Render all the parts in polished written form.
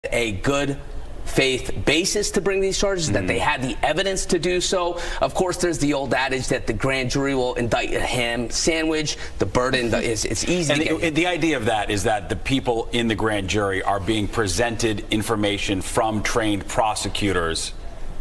a good faith basis to bring these charges, that they had the evidence to do so. Of course, there's the old adage that the grand jury will indict a ham sandwich. The burden is it's easy to get. The idea of that is that the people in the grand jury are being presented information from trained prosecutors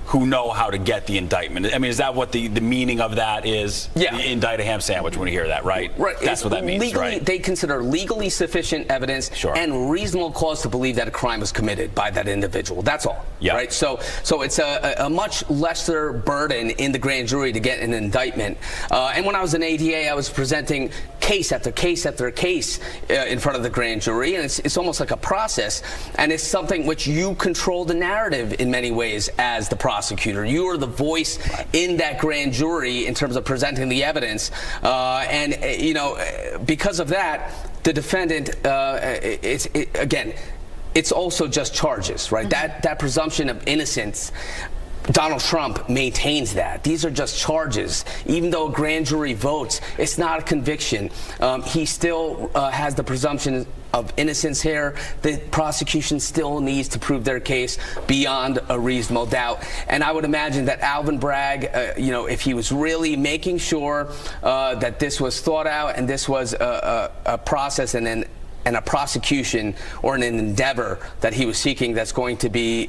who know how to get the indictment. I mean, is that what the meaning of that is? Yeah. Indict a ham sandwich when you hear that, right? Right. That's what that means, legally, right? They consider legally sufficient evidence and reasonable cause to believe that a crime was committed by that individual. That's all. Yeah. Right? So it's a much lesser burden in the grand jury to get an indictment. And when I was an ADA, I was presenting case after case after case in front of the grand jury, and it's almost like a process, and it's something which you control the narrative in many ways as the prosecutor. You are the voice in that grand jury in terms of presenting the evidence, and you know, because of that, the defendant, again, it's also just charges, right? That presumption of innocence. Donald Trump maintains that. These are just charges. Even though a grand jury votes, it's not a conviction. He still has the presumption of innocence here. The prosecution still needs to prove their case beyond a reasonable doubt. And I would imagine that Alvin Bragg, you know, if he was really making sure that this was thought out and this was a process and a prosecution or an endeavor that he was seeking that's going to be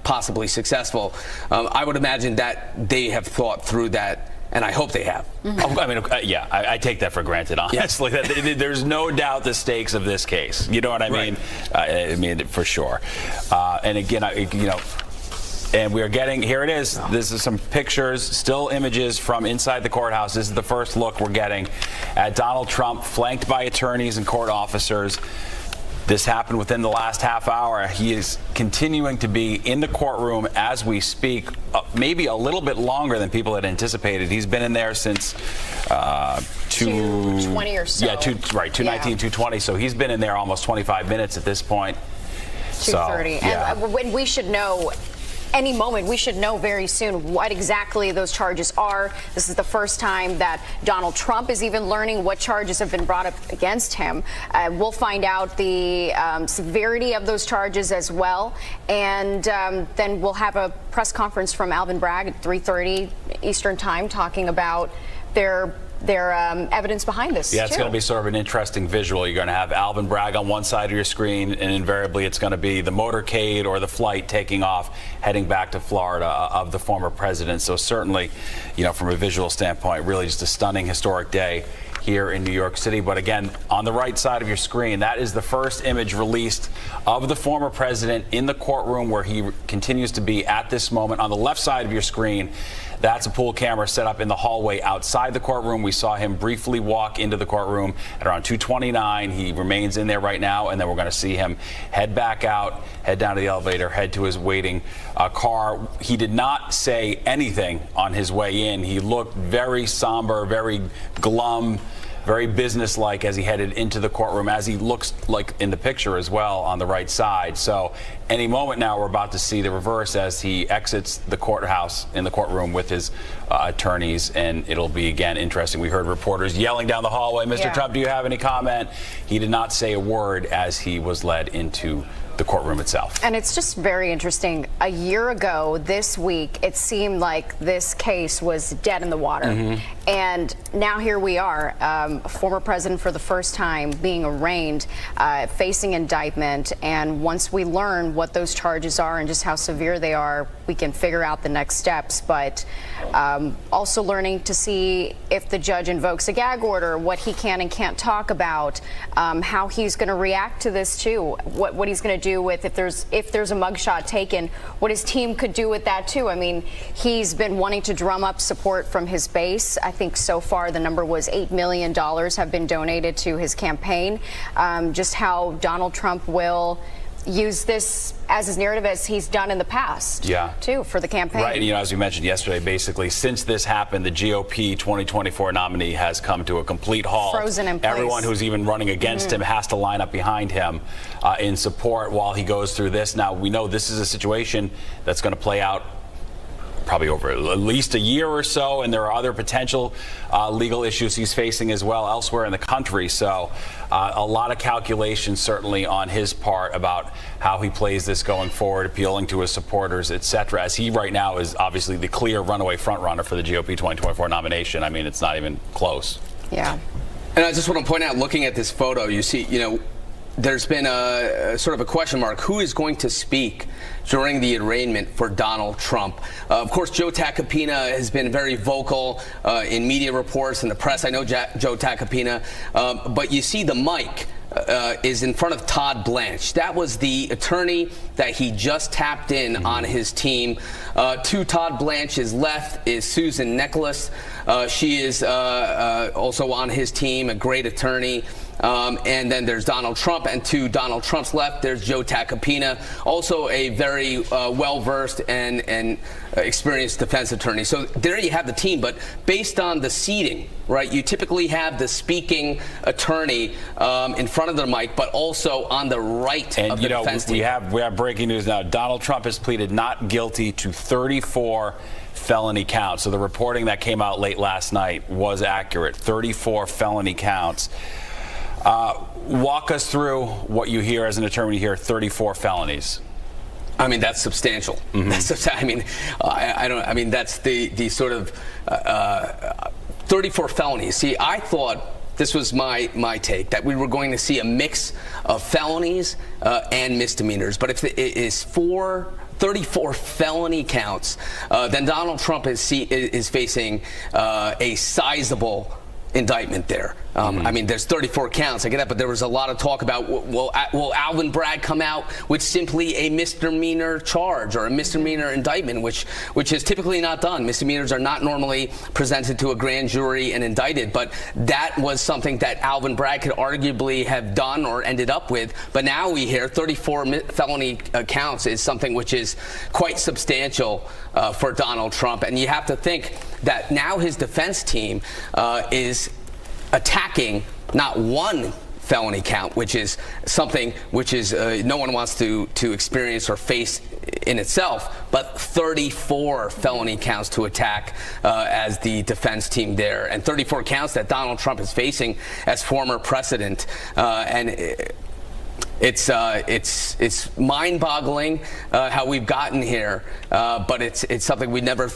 possibly successful, I would imagine that they have thought through that, and I hope they have. I mean, yeah, I take that for granted, honestly. Yeah. There's no doubt the stakes of this case. You know what I mean? I mean, for sure. And again, you know, and we are getting, here it is. This is some pictures, still images from inside the courthouse. This is the first look we're getting at Donald Trump, flanked by attorneys and court officers. This happened within the last half hour. He is continuing to be in the courtroom as we speak, maybe a little bit longer than people had anticipated. He's been in there since 2:20 or so. Yeah, 2:19, 2:20. So he's been in there almost 25 minutes at this point. 2:30. And when we should know, any moment, we should know very soon what exactly those charges are. This is the first time that Donald Trump is even learning what charges have been brought up against him. We'll find out the severity of those charges as well. And then we'll have a press conference from Alvin Bragg at 3:30 Eastern Time talking about their evidence behind this. Yeah, it's going to be sort of an interesting visual. You're going to have Alvin Bragg on one side of your screen, and invariably it's going to be the motorcade or the flight taking off, heading back to Florida of the former president. So certainly, you know, from a visual standpoint, really just a stunning, historic day here in New York City. But again, on the right side of your screen, that is the first image released of the former president in the courtroom where he continues to be at this moment. On the left side of your screen, that's a pool camera set up in the hallway outside the courtroom. We saw him briefly walk into the courtroom at around 2:29. He remains in there right now, and then we're going to see him head back out, head down to the elevator, head to his waiting car. He did not say anything on his way in. He looked very somber, very glum, very businesslike as he headed into the courtroom, as he looks like in the picture as well on the right side. So any moment now we're about to see the reverse as he exits the courthouse in the courtroom with his attorneys, and it'll be again interesting. We heard reporters yelling down the hallway, Mr. Trump, do you have any comment? He did not say a word as he was led into the courtroom itself. And it's just very interesting. A year ago this week, it seemed like this case was dead in the water. And now here we are, a former president for the first time being arraigned, facing indictment. And once we learn what those charges are and just how severe they are, we can figure out the next steps. But also learning to see if the judge invokes a gag order, what he can and can't talk about, how he's going to react to this too, what he's going to do with if there's a mugshot taken, what his team could do with that too. I mean, he's been wanting to drum up support from his base. I think so far the number was $8 million have been donated to his campaign. Just how Donald Trump will use this as his narrative as he's done in the past, too, for the campaign. Right, and you know, as we mentioned yesterday, basically, since this happened, the GOP 2024 nominee has come to a complete halt. Frozen in place. Everyone who's even running against him has to line up behind him in support while he goes through this. Now, we know this is a situation that's going to play out probably over at least a year or so, and there are other potential legal issues he's facing as well elsewhere in the country. So a lot of calculations certainly on his part about how he plays this going forward, appealing to his supporters, etc., as he right now is obviously the clear runaway frontrunner for the GOP 2024 nomination. I mean, it's not even close. Yeah. And I just want to point out, looking at this photo, you see, there's been a sort of a question mark. Who is going to speak during the arraignment for Donald Trump? Of course, Joe Tacopina has been very vocal in media reports and the press. I know Joe Tacopina, but you see the mic is in front of Todd Blanche. That was the attorney that he just tapped in on his team. To Todd Blanche's left is Susan Nicholas. She is also on his team, a great attorney. And then there's Donald Trump, and to Donald Trump's left, there's Joe Tacopina, also a very well-versed and experienced defense attorney. So there you have the team, but based on the seating, right, you typically have the speaking attorney in front of the mic, but also on the right of the defense team. We have breaking news now. Donald Trump has pleaded not guilty to 34 felony counts. So the reporting that came out late last night was accurate. 34 felony counts. Walk us through what you hear as an attorney when you hear 34 felonies. I mean, that's substantial. That's, I mean, that's the sort of 34 felonies. See, I thought this was my take, that we were going to see a mix of felonies and misdemeanors. But if it is 34 felony counts, then Donald Trump is facing a sizable indictment there. I mean, there's 34 counts, I get that, but there was a lot of talk about, will Alvin Bragg come out with simply a misdemeanor charge or a misdemeanor indictment, which is typically not done. Misdemeanors are not normally presented to a grand jury and indicted, but that was something that Alvin Bragg could arguably have done or ended up with. But now we hear 34 felony counts is something which is quite substantial for Donald Trump. And you have to think that now his defense team is attacking not one felony count, which is something which is no one wants to experience or face in itself, but 34 felony counts to attack as the defense team there, and 34 counts that Donald Trump is facing as former president. And it's mind-boggling how we've gotten here, but it's something we never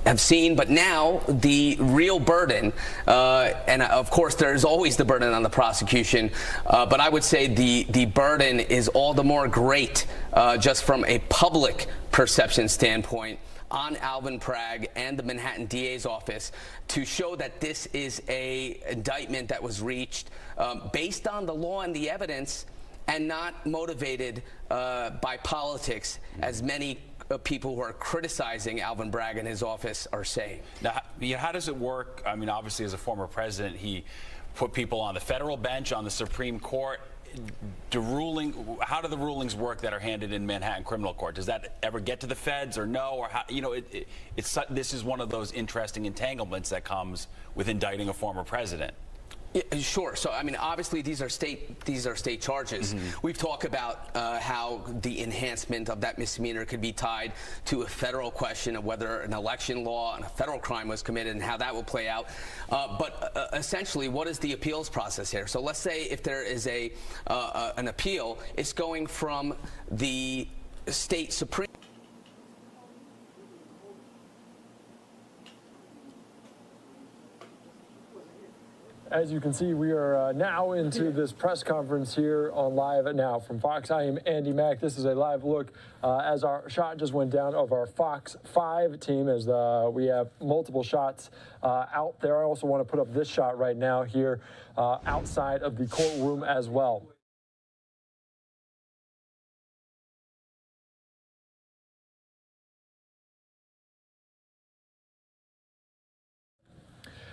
have seen. But now the real burden, and of course there's always the burden on the prosecution, but I would say the burden is all the more great just from a public perception standpoint on Alvin Bragg and the Manhattan DA's office to show that this is a indictment that was reached based on the law and the evidence and not motivated by politics, as many people who are criticizing Alvin Bragg and his office are saying. Now, how does it work? I mean, obviously, as a former president, he put people on the federal bench, on the Supreme Court. How do the rulings work that are handed in Manhattan criminal court? Does that ever get to the feds or no? Or how, this is one of those interesting entanglements that comes with indicting a former president. Yeah, sure. So, I mean, obviously, these are state charges. We've talked about how the enhancement of that misdemeanor could be tied to a federal question of whether an election law and a federal crime was committed and how that will play out. But essentially, what is the appeals process here? So let's say if there is an appeal, it's going from the state Supreme. As you can see, we are now into this press conference here on LiveNOW from Fox. I am Andy Mack. This is a live look as our shot just went down of our Fox 5 team, as we have multiple shots out there. I also want to put up this shot right now here outside of the courtroom as well.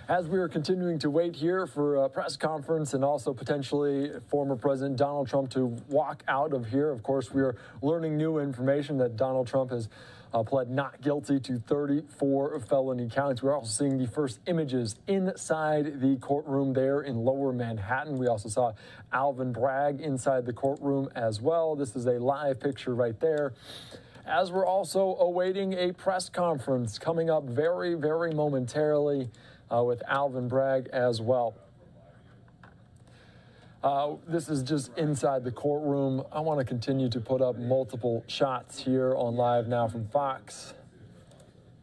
As we are continuing to wait here for a press conference and also potentially former President Donald Trump to walk out of here, of course, we are learning new information that Donald Trump has pled not guilty to 34 felony counts. We're also seeing the first images inside the courtroom there in Lower Manhattan. We also saw Alvin Bragg inside the courtroom as well. This is a live picture right there. as we're also awaiting a press conference coming up very, very momentarily with Alvin Bragg as well. This is just inside the courtroom. I want to continue to put up multiple shots here on Live Now from Fox.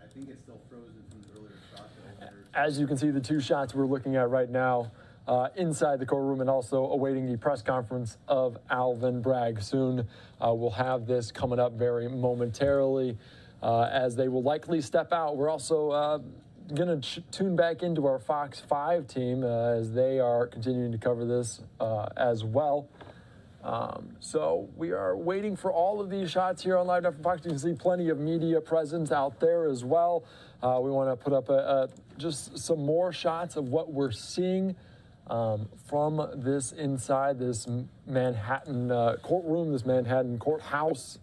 I think it's still frozen from the earlier shot. As you can see, the two shots we're looking at right now inside the courtroom, and also awaiting the press conference of Alvin Bragg. Soon we'll have this coming up very momentarily as they will likely step out. We're also going to tune back into our Fox 5 team as they are continuing to cover this as well. So we are waiting for all of these shots here on Live Now from Fox. You can see plenty of media presence out there as well. We want to put up just some more shots of what we're seeing from this inside this Manhattan courtroom, this Manhattan courthouse.